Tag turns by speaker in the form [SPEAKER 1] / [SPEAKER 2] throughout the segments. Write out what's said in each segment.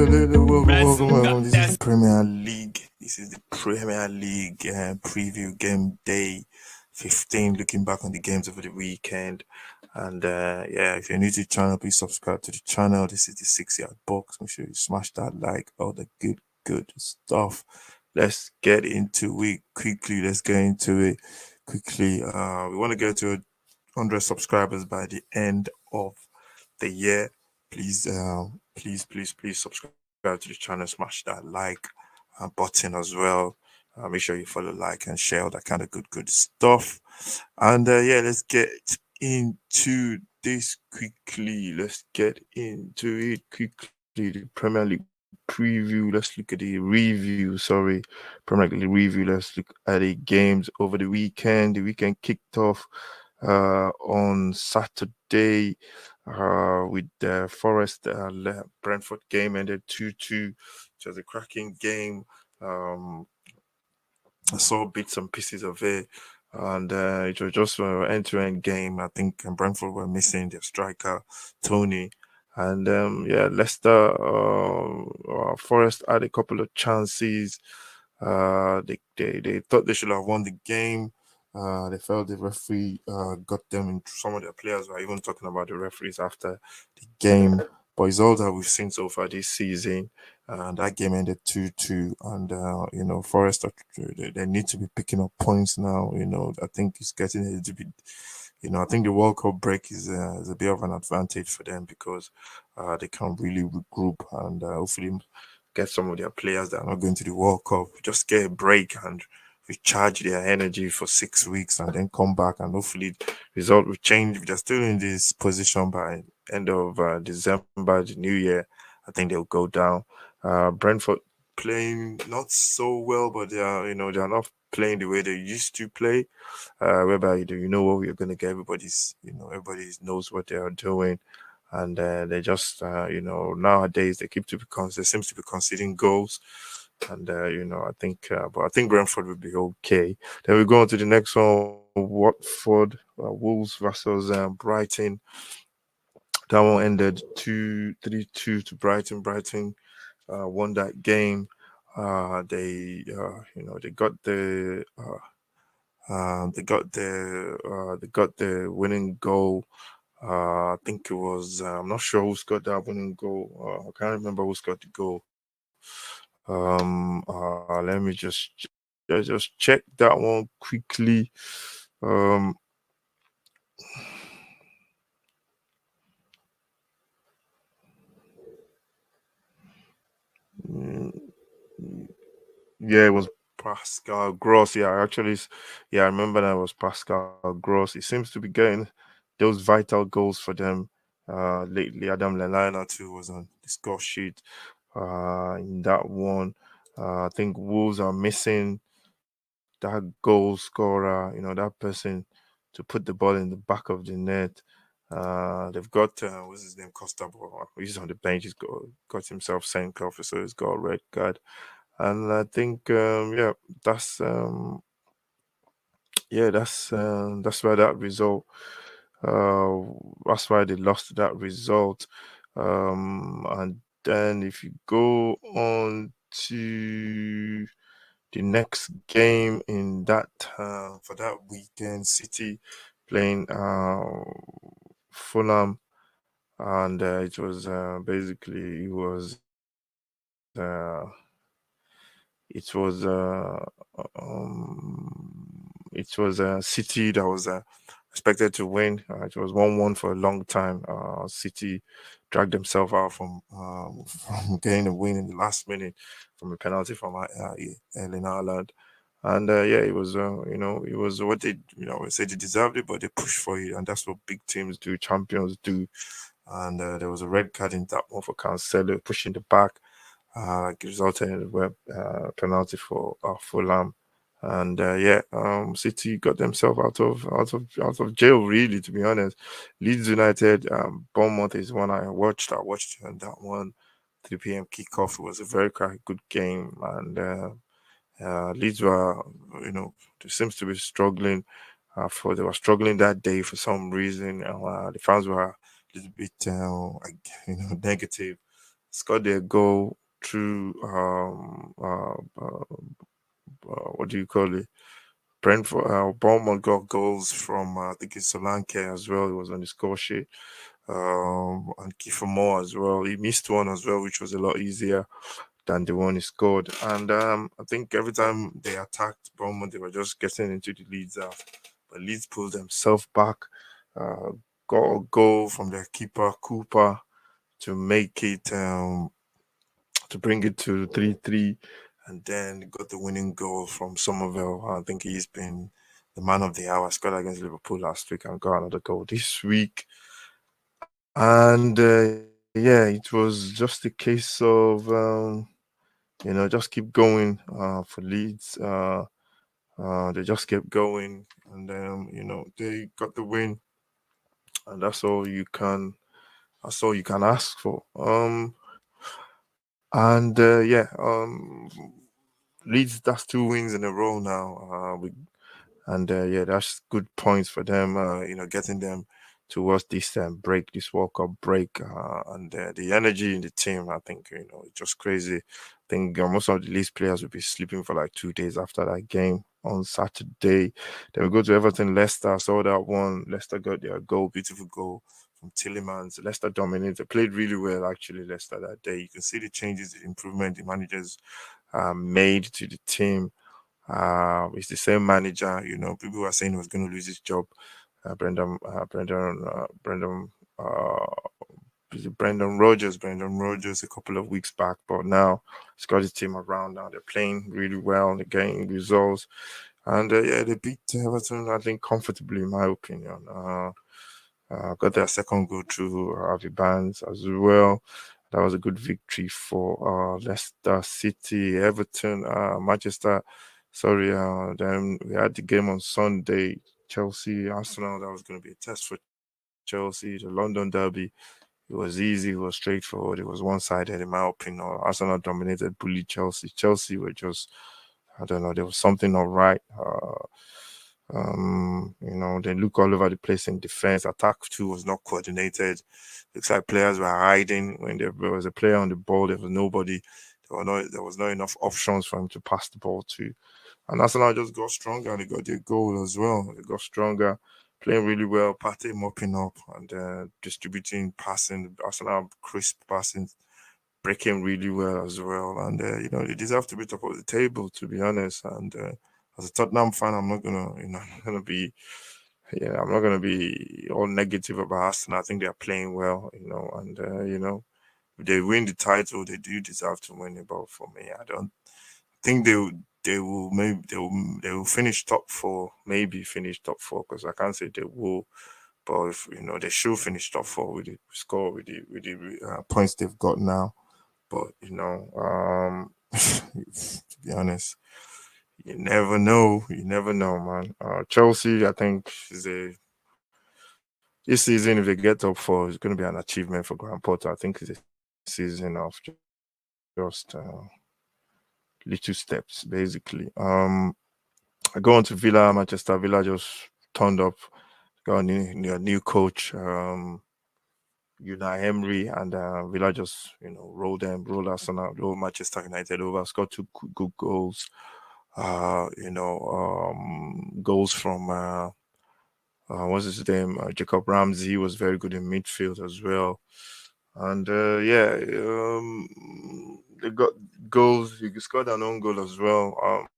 [SPEAKER 1] welcome. This is the Premier League. This is the Premier League preview game day 15. Looking back on the games over the weekend. And if you're new to the channel, please subscribe to the channel. This is the 6 yard box. Make sure you smash that like, all the good stuff. Let's get into it quickly. We want to get to 100 subscribers by the end of the year. Please subscribe to the channel, smash that like button as well. Make sure you follow, like, and share all that kind of good stuff. And let's get into this quickly. The Premier League preview. Let's look at the review. Sorry, Premier League review. Let's look at the games over the weekend. The weekend kicked off on Saturday with the Forest Brentford game ended 2-2. It was a cracking game. I saw bits and pieces of it, and it was just an end-to-end game. I think Brentford were missing their striker Tony, and Leicester, Forest had a couple of chances. They thought they should have won the game. They felt the referee got them in. Some of their players were even talking about the referees after the game. But it's all that we've seen so far this season. That game ended 2-2. And, Forest, they need to be picking up points now. I think it's getting a little bit. I think the World Cup break is a bit of an advantage for them because they can really regroup and hopefully get some of their players that are not going to the World Cup, just get a break and recharge their energy for 6 weeks and then come back, and hopefully result will change. If they're still in this position by end of December, the new year, I think they'll go down. Brentford playing not so well, but they are not playing the way they used to play, whereby you know what we're going to get. Everybody knows what they are doing, and they just nowadays they seems to be conceding goals. And I think Brentford will be okay. Then we go on to the next one: Watford, Wolves versus Brighton. That one ended 3-2 to Brighton. Brighton won that game. They got the winning goal. I think it was. I'm not sure who's got that winning goal. I can't remember who's got the goal. Let me just check that one quickly. Yeah, it was Pascal Gross. Yeah, I remember that was Pascal Gross. He seems to be getting those vital goals for them lately. Adam Lallana too was on the score sheet in that one. I think Wolves are missing that goal scorer, that person to put the ball in the back of the net. They've got what's his name, Costa. He's on the bench. He's got himself sent off, so he's got a red card. And I think that's that's why that result. Uh, that's why they lost that result. And then if you go on to the next game in that for that weekend, City playing Fulham, and it was basically it was City that was expected to win. It was 1-1 for a long time. City dragged themselves out from from getting a win in the last minute from a penalty from Erling Haaland. And it was it was what they we say they deserved it, but they pushed for it, and that's what big teams do, champions do. And there was a red card in that one for Cancelo pushing the back, resulted in a penalty for Fulham. And City got themselves out of jail, really, to be honest. Leeds United, Bournemouth is one I watched. I watched that one, 3 p.m. kickoff. It was a very good game, and Leeds were, they seems to be struggling. They were struggling that day for some reason. The fans were a little bit, negative, scored their goal through what do you call it? Brentford, Bournemouth got goals from I think it's Solanke as well. It was on the score sheet. And Kiefer Moore as well. He missed one as well, which was a lot easier than the one he scored. And I think every time they attacked Bournemouth, they were just getting into the Leeds half. But Leeds pulled themselves back, uh, got a goal from their keeper Cooper to make it to bring it to 3-3, and then got the winning goal from Somerville. I think he's been the man of the hour. Scored against Liverpool last week and got another goal this week. And yeah, it was just a case of just keep going for Leeds. They just kept going, and they got the win, and that's all you can ask for. And yeah, Leeds, that's 2 wins in a row now. And yeah, that's good points for them. Getting them towards this break, this World Cup break, and the energy in the team. I think it's just crazy. I think most of the Leeds players will be sleeping for like 2 days after that game on Saturday. Then we go to Everton, Leicester. I saw that one. Leicester got their goal, beautiful goal from Tillemans. Leicester dominated, played really well actually. Leicester that day. You can see the changes, the improvement the managers made to the team. It's the same manager. People were saying he was going to lose his job. Brendan, is it Brendan Rodgers. Brendan Rodgers a couple of weeks back, but now he's got his team around. Now they're playing really well. They're getting results, and yeah, they beat Everton. I think comfortably, in my opinion. Got their second goal through Harvey Barnes as well. That was a good victory for Leicester City, Everton, Manchester. Sorry, then we had the game on Sunday, Chelsea, Arsenal. That was going to be a test for Chelsea, the London derby. It was easy, it was straightforward, it was one-sided in my opinion. Arsenal dominated, bullied Chelsea. Chelsea were just, I don't know, there was something not right. They look all over the place in defense. Attack too was not coordinated. Looks like players were hiding when there was a player on the ball. There was nobody. There was not enough options for him to pass the ball to. And Arsenal just got stronger. They got their goal as well. They got stronger, playing really well. Partey mopping up and distributing, passing. Arsenal crisp passing, breaking really well as well. And they deserve to be top of the table, to be honest. And as a Tottenham fan, I'm not gonna, I'm gonna be, yeah, I'm not gonna be all negative about Arsenal. I think they're playing well, and if they win the title, they do deserve to win it. But for me, I don't think they will finish top four, maybe finish top four because I can't say they will. But if they should finish top four with the score with the points they've got now. But to be honest, you never know. You never know, man. Chelsea, I think, this season, if they get top four, it's going to be an achievement for Graham Potter. I think it's a season of just little steps, basically. I go on to Villa. Manchester Villa just turned up, got a new coach, Unai Emery, and Villa just rolled Arsenal, rolled Manchester United over, scored two good goals. Goals from what's his name? Jacob Ramsey was very good in midfield as well. And yeah, they got goals. You scored an own goal as well.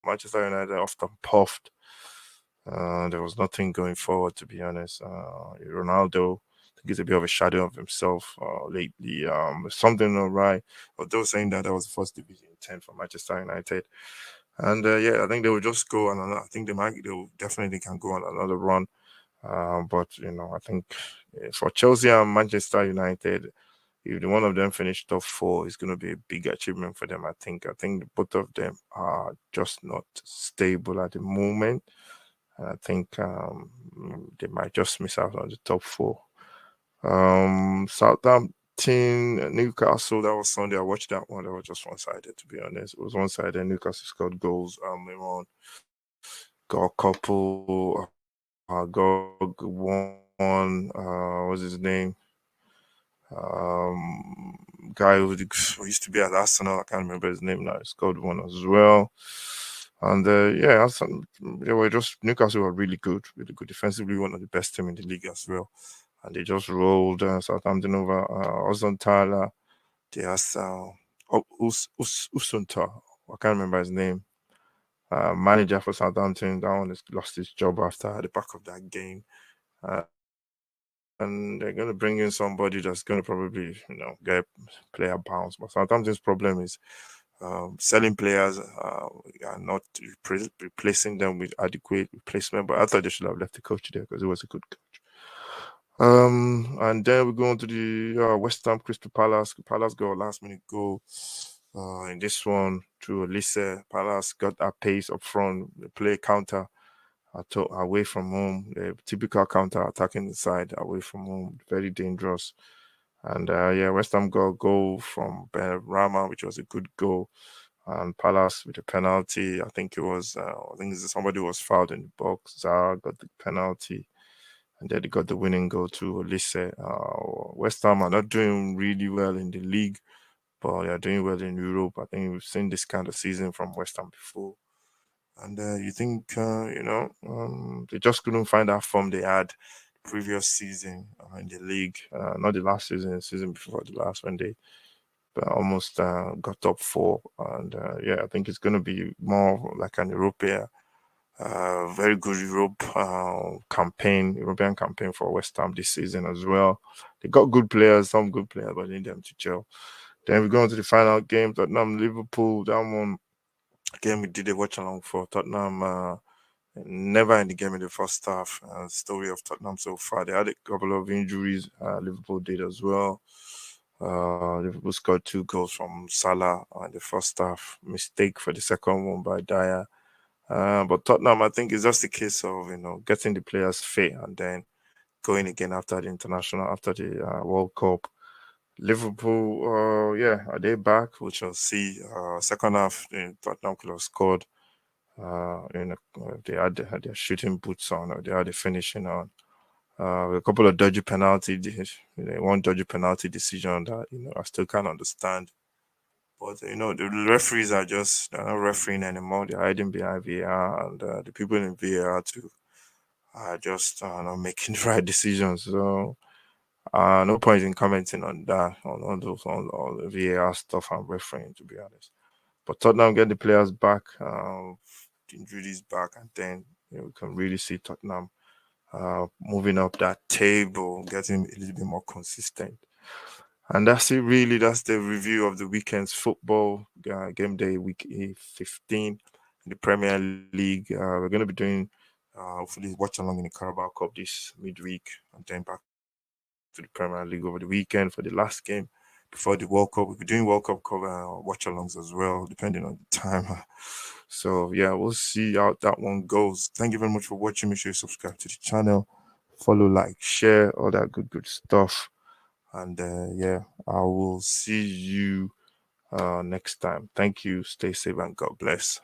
[SPEAKER 1] Manchester United often puffed. There was nothing going forward, to be honest. Ronaldo, I think he's a bit of a shadow of himself lately. Something not right. Although saying that was the first division 10 for Manchester United. And yeah, I think they will just go on another. I think they will definitely can go on another run. But I think for Chelsea and Manchester United, if one of them finish top four, it's going to be a big achievement for them. I think both of them are just not stable at the moment. And I think they might just miss out on the top four. Southampton, Newcastle, that was Sunday. I watched that one. That was just one-sided, to be honest. It was one-sided. Newcastle scored goals. Miron got a couple. Gog won. What's his name? guy who used to be at Arsenal. I can't remember his name now. He scored one as well. And yeah, they were just Newcastle were really good defensively, one of the best team in the league as well. And they just rolled Southampton over. Ozon Tyler, they asked Usunta, I can't remember his name. Manager for Southampton, that one has lost his job after the back of that game. And they're going to bring in somebody that's going to probably, get player bounce. But Southampton's problem is selling players and not replacing them with adequate replacement. But I thought they should have left the coach there because he was a good coach. And then we go on to the West Ham Crystal Palace. Palace got a last minute goal in this one to Elise. Palace got that pace up front, they play counter away from home, the typical counter attacking inside away from home, very dangerous. And yeah, West Ham got a goal from Rama, which was a good goal. And Palace with a penalty. I think somebody was fouled in the box. Zaha got the penalty. And then they got the winning goal to Elise. West Ham are not doing really well in the league, but they are doing well in Europe. I think we've seen this kind of season from West Ham before. And you think, they just couldn't find that form they had previous season in the league. Not the last season, the season before the last, when they almost got top four. And yeah, I think it's going to be more like an European, very good European campaign for West Ham this season as well. They got some good players, but they need them to gel. Then we go on to the final game, Tottenham Liverpool. That one game we did a watch along for. Tottenham never in the game in the first half. Story of Tottenham so far. They had a couple of injuries. Liverpool did as well. Liverpool scored 2 goals from Salah in the first half. Mistake for the second one by Dyer. But Tottenham, I think, is just a case of getting the players fit and then going again after the World Cup. Liverpool, yeah, are they back? We shall see. Second half, Tottenham could have scored. They had their shooting boots on, or they had the finishing on. A couple of dodgy one dodgy penalty decision that I still can't understand. But the referees they're not refereeing anymore. They're hiding behind VAR, and the people in VAR too are just not making the right decisions. So no point in commenting on that, on all the VAR stuff and refereeing, to be honest. But Tottenham get the players back, the injuries back, and then we can really see Tottenham moving up that table, getting a little bit more consistent. And that's it, really. That's the review of the weekend's football game day, week 15 in the Premier League. We're going to be doing, hopefully, watch along in the Carabao Cup this midweek, and then back to the Premier League over the weekend for the last game before the World Cup. We'll be doing World Cup cover watch alongs as well, depending on the time. So yeah, we'll see how that one goes. Thank you very much for watching. Make sure you subscribe to the channel, follow, like, share, all that good stuff. And yeah, I will see you next time. Thank you. Stay safe and God bless.